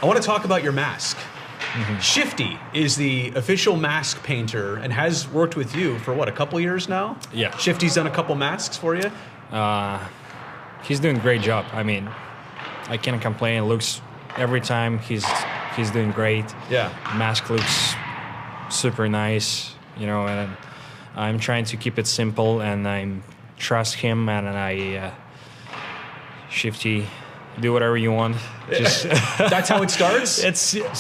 I want to talk about your mask. Shifty is the official mask painter and has worked with you for what, a couple years now? Yeah. Shifty's done a couple masks for you? He's doing a great job. I mean, I can't complain. It looks every time he's doing great. Yeah. Mask looks super nice, and I'm trying to keep it simple, and I trust him, and Shifty, do whatever you want. Just That's how it starts? I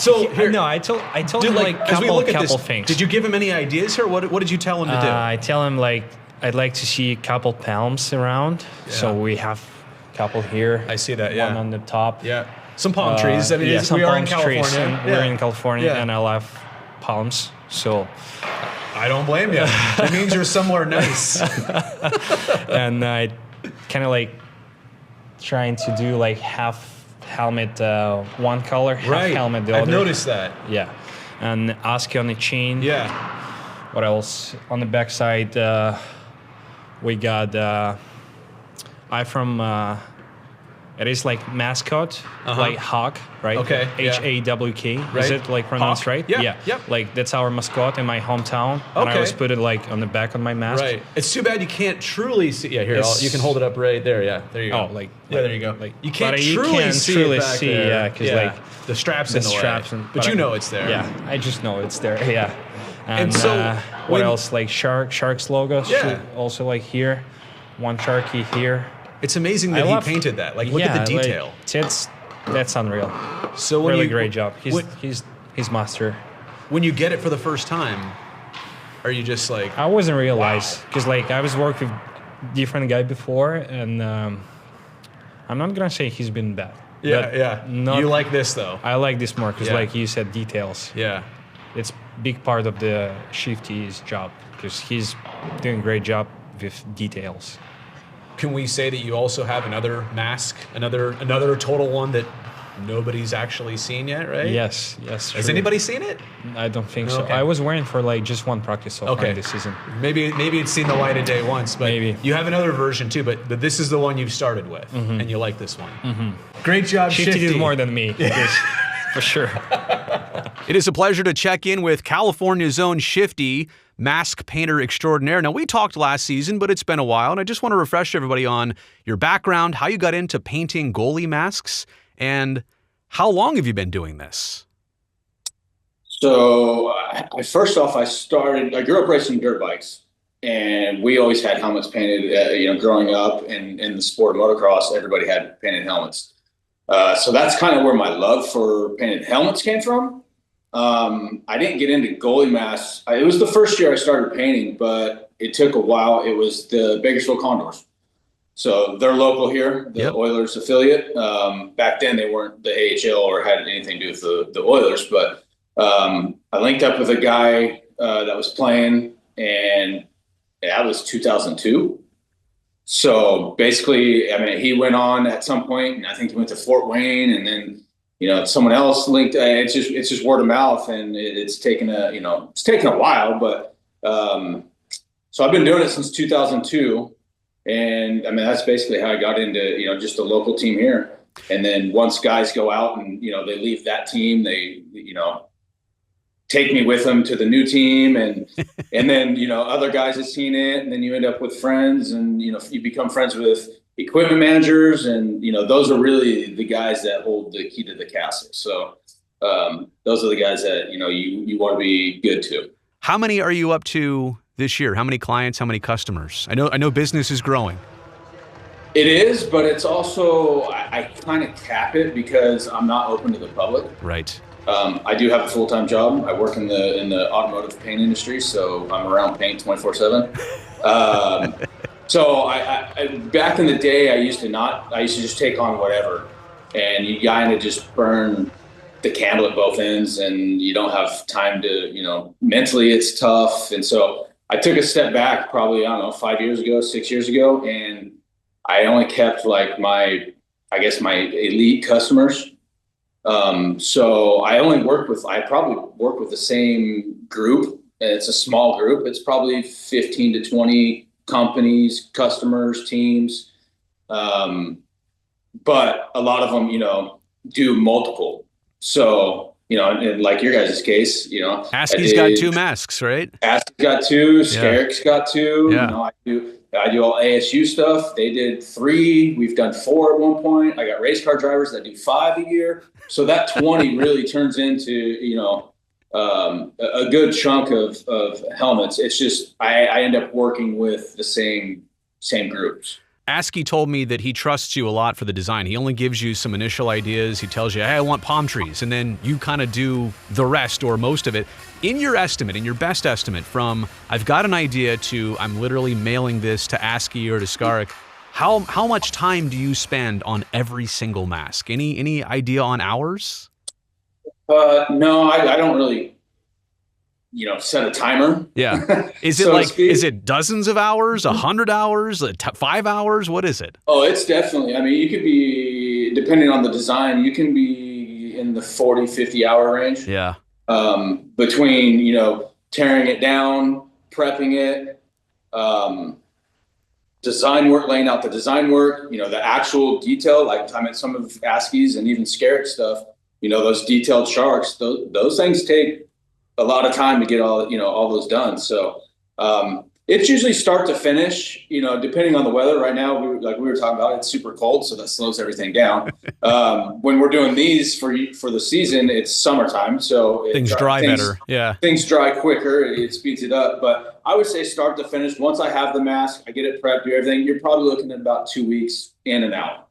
told him like couple things. Did you give him any ideas here? What did you tell him to do? I tell him like I'd like to see a couple palms around. Yeah. So we have a couple here. I see that, yeah. One on the top. Yeah. Some palm trees. I mean, some we are palm in California. trees. And Yeah. we're in California, Yeah. and I love palms. So I don't blame you. It means you're somewhere nice. and I kind of like trying to do like half helmet one color, half helmet the other. I've noticed that. Yeah. And Aski on the chain. Yeah. What else? On the backside, we got it is like mascot, like hawk, right? Okay. H-A-W-K. Right. Is it like pronounced Hawk? right? Yeah. Yep. Like that's our mascot in my hometown. And I Okay. always put it like on the back of my mask. Right. It's too bad you can't truly see. Yeah, here, It's- you can hold it up right there. Yeah, there you go. Oh, like yeah, there you go. Like You can't but truly see it back there. Yeah, because like the straps the in the straps, way. and, But you know it's there. Yeah, I just know it's there. Yeah. And so what when- else? Like Sharks logo. Yeah. Also like here, one Sharky here. It's amazing that he painted that. Like, look at the detail. Like, that's unreal. So when really you, great job. He's master. When you get it for the first time, are you just like? I wasn't realize because like I was working with different guy before, and I'm not gonna say he's been bad. Yeah. You like this though? I like this more because Yeah. like you said, details. Yeah. It's big part of the Shifty's job because he's doing a great job with details. Can we say that you also have another mask, another total one that nobody's actually seen yet, right? Yes. Has True. anybody seen it? I don't think so. Okay. I was wearing for like just one practice so far this season. Maybe it's seen the light of day once, but Maybe. you have another version too. But this is the one you've started with, and you like this one. Great job, Shifty Shifty. did more than me, for sure. It is a pleasure to check in with California's own Shifty, mask painter extraordinaire. Now, we talked last season, but it's been a while, and I just want to refresh everybody on your background, how you got into painting goalie masks, and how long have you been doing this? So, first off, I grew up racing dirt bikes, and we always had helmets painted. Growing up in the sport of motocross, everybody had painted helmets. So that's kind of where my love for painted helmets came from. I didn't get into goalie masks. It was the first year I started painting, but it took a while. It was the Bakersfield Condors. So they're local here, the Oilers affiliate. Back then they weren't the AHL or had anything to do with the Oilers, but I linked up with a guy that was playing, and that was 2002. So basically, I mean, he went on at some point, and I think he went to Fort Wayne, and then someone else linked. It's just word of mouth, and it's taken a while, but so I've been doing it since 2002, and I mean that's basically how I got into just a local team here. And then once guys go out and they leave that team, they take me with them to the new team, and then other guys have seen it, and then you end up with friends, and you become friends with equipment managers, and those are really the guys that hold the key to the castle. So those are the guys that you want to be good to. How many are you up to this year? How many clients? How many customers? I know business is growing. It is, but it's also I kind of cap it because I'm not open to the public. Right. I do have a full-time job. I work in the automotive paint industry, so I'm around paint 24/7. So I back in the day, I used to just take on whatever, and you kind of just burn the candle at both ends, and you don't have time to, mentally it's tough. And so I took a step back probably, 5 years ago, 6 years ago, and I only kept like my elite customers. So I probably work with the same group, and it's a small group. It's probably 15 to 20 companies, customers, teams. But a lot of them, do multiple. So, and like your guys' case, Askey's got 2 masks, right? Askey's got 2, Skarek's got 2. Yeah. I do all ASU stuff. They did 3. We've done 4 at one point. I got race car drivers that do 5 a year. So that 20 really turns into, a good chunk of helmets. It's just, I end up working with the same groups. Askey told me that he trusts you a lot for the design. He only gives you some initial ideas. He tells you, hey, I want palm trees. And then you kind of do the rest or most of it. In your best estimate, from I've got an idea to I'm literally mailing this to Askey or to Skarek, how much time do you spend on every single mask? Any idea on hours? No, I don't really, set a timer. Yeah. Is it is it dozens of hours, 100 hours, 5 hours? What is it? Oh, it's definitely, you could be, depending on the design, you can be in the 40, 50 hour range. Yeah. Between, tearing it down, prepping it, design work, laying out the design work, the actual detail, like some of Askey's and even Skarek stuff, those detailed sharks, those things take a lot of time to get all those done. So, it's usually start to finish, depending on the weather. Right now, we were talking about, it's super cold, so that slows everything down. When we're doing these for the season, it's summertime, so things dry better. Yeah, things dry quicker. It speeds it up. But I would say start to finish. Once I have the mask, I get it prepped, do everything. You're probably looking at about 2 weeks in and out.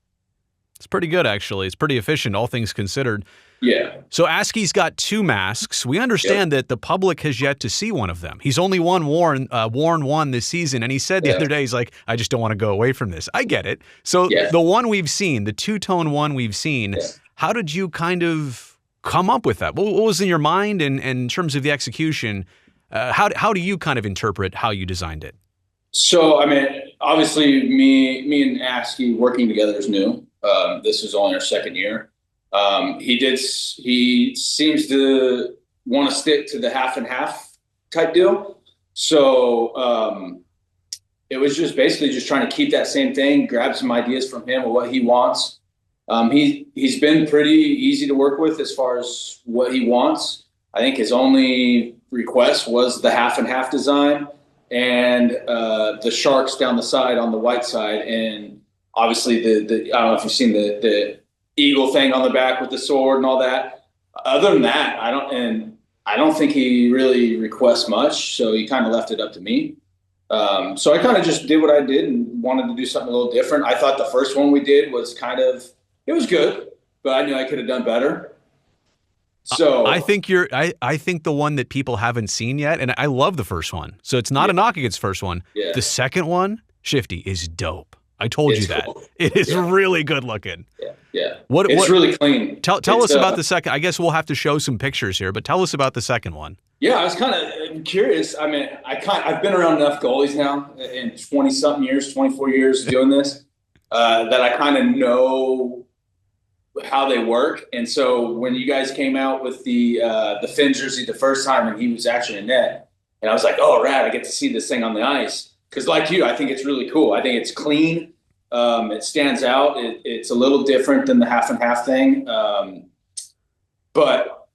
It's pretty good, actually. It's pretty efficient, all things considered. Yeah. So Askey's got 2 masks. We understand that the public has yet to see one of them. He's only worn one this season, and he said the other day, he's like, I just don't want to go away from this. I get it. So the one we've seen, the 2-tone one we've seen, how did you kind of come up with that? What was in your mind, and in terms of the execution, how do you kind of interpret how you designed it? So, obviously, me and Askey working together is new. This is only our second year. He seems to want to stick to the half and half type deal. So, it was just basically just trying to keep that same thing, grab some ideas from him or what he wants. He's been pretty easy to work with as far as what he wants. I think his only request was the half and half design and, the sharks down the side on the white side. And obviously I don't know if you've seen the eagle thing on the back with the sword and all that. Other than that, I don't think he really requests much. So he kind of left it up to me. So I kind of just did what I did and wanted to do something a little different. I thought the first one we did was it was good, but I knew I could have done better. So I think I think the one that people haven't seen yet, and I love the first one. So it's not a knock against the first one. Yeah. The second one, Shifty, is dope. I told you that. Cool. It is really good looking. Yeah. It's really clean. Tell us about the second. I guess we'll have to show some pictures here, but tell us about the second one. Yeah, I was kind of curious. I've been around enough goalies now in 20-something years, 24 years doing this, that I kind of know how they work. And so when you guys came out with the Finn jersey the first time and he was actually in net, and I was like, oh, rad, I get to see this thing on the ice. Because like you, I think it's really cool. I think it's clean. It stands out. It's a little different than the half and half thing. But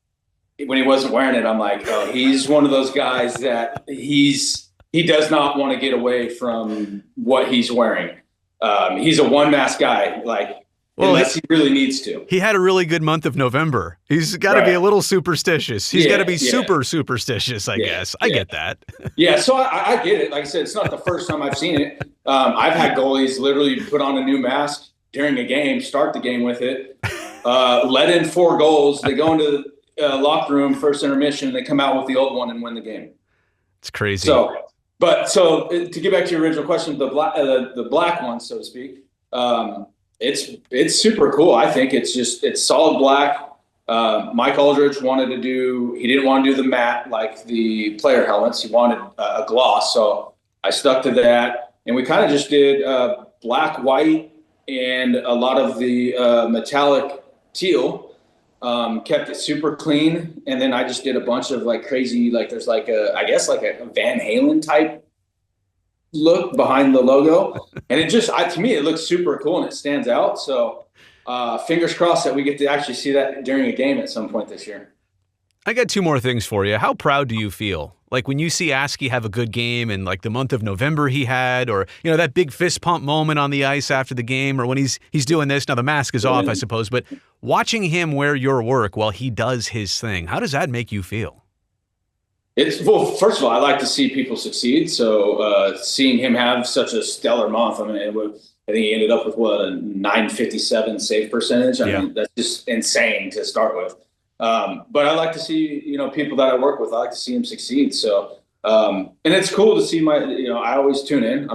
when he wasn't wearing it, I'm like, oh, he's one of those guys that he does not want to get away from what he's wearing. He's a one mask guy, unless he really needs to. He had a really good month of November. He's got to be a little superstitious. He's got to be super superstitious, I guess. I get that. Yeah, so I get it. Like I said, it's not the first time I've seen it. I've had goalies literally put on a new mask during a game, start the game with it, let in 4 goals. They go into the locker room, first intermission, and they come out with the old one and win the game. It's crazy. So to get back to your original question, the black one, so to speak, it's super cool. I think it's solid black. Mike Aldridge he didn't want to do the matte like the player helmets. He wanted a gloss. So I stuck to that. And we kind of just did black, white, and a lot of the metallic teal. Kept it super clean. And then I just did a bunch of crazy, there's a Van Halen type look behind the logo. And it just, to me, it looks super cool and it stands out. So fingers crossed that we get to actually see that during a game at some point this year. I got two more things for you. How proud do you feel? Like when you see Askey have a good game and like the month of November he had, or, you know, that big fist pump moment on the ice after the game, or when he's doing this. Now the mask is off, I suppose, but watching him wear your work while he does his thing, how does that make you feel? Well, first of all, I like to see people succeed. So seeing him have such a stellar month, I think he ended up with a 957 save percentage. I mean, that's just insane to start with. But I like to see, people that I work with, I like to see them succeed. So, and it's cool to see I always tune in. I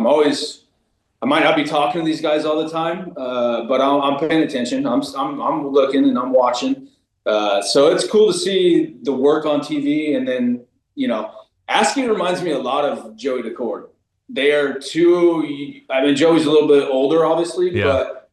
might not be talking to these guys all the time, but I'm paying attention. I'm looking and I'm watching. So it's cool to see the work on TV. And then, Askey reminds me a lot of Joey Decord. They are Joey's a little bit older, obviously, but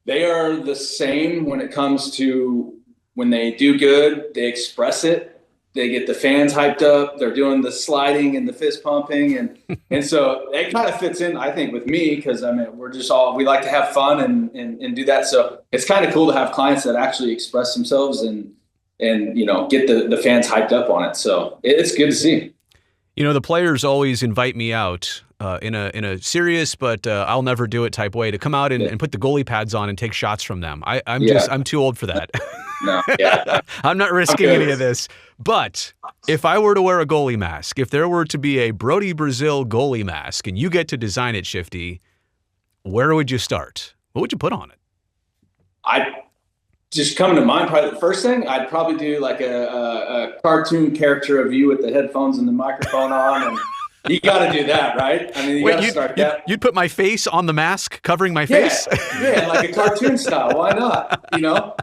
they are the same when it comes to when they do good, they express it. They get the fans hyped up. They're doing the sliding and the fist pumping. And so it kind of fits in, I think, with me because, we like to have fun and do that. So it's kind of cool to have clients that actually express themselves and get the fans hyped up on it. So it's good to see. The players always invite me out in a serious but I'll never do it type way to come out and put the goalie pads on and take shots from them. I'm too old for that. No, yeah. I'm not risking any of this. But if I were to wear a goalie mask, if there were to be a Brodie Brazil goalie mask and you get to design it, Shifty, where would you start? What would you put on it? Just coming to mind, probably the first thing, I'd probably do like a cartoon character of you with the headphones and the microphone on. And you got to do that, right? You got to start that. You'd put my face on the mask, covering my face? Yeah, like a cartoon style. Why not?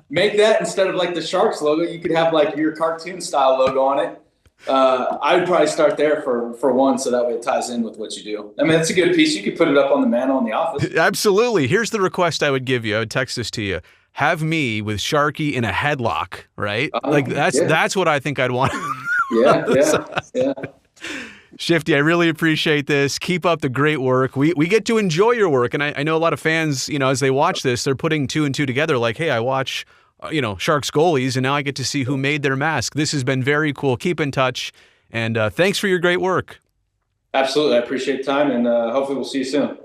Make that instead of like the Sharks logo, you could have like your cartoon style logo on it. I would probably start there for one, so that way it ties in with what you do. It's a good piece. You could put it up on the mantle in the office. Absolutely. Here's the request I would give you. I would text this to you. Have me with Sharky in a headlock, right? That's what I think I'd want. Yeah. Shifty, I really appreciate this. Keep up the great work. We get to enjoy your work, and I know a lot of fans, as they watch this, they're putting two and two together. Like, hey, I watch, Sharks goalies, and now I get to see who made their mask. This has been very cool. Keep in touch, and thanks for your great work. Absolutely, I appreciate the time, and hopefully we'll see you soon.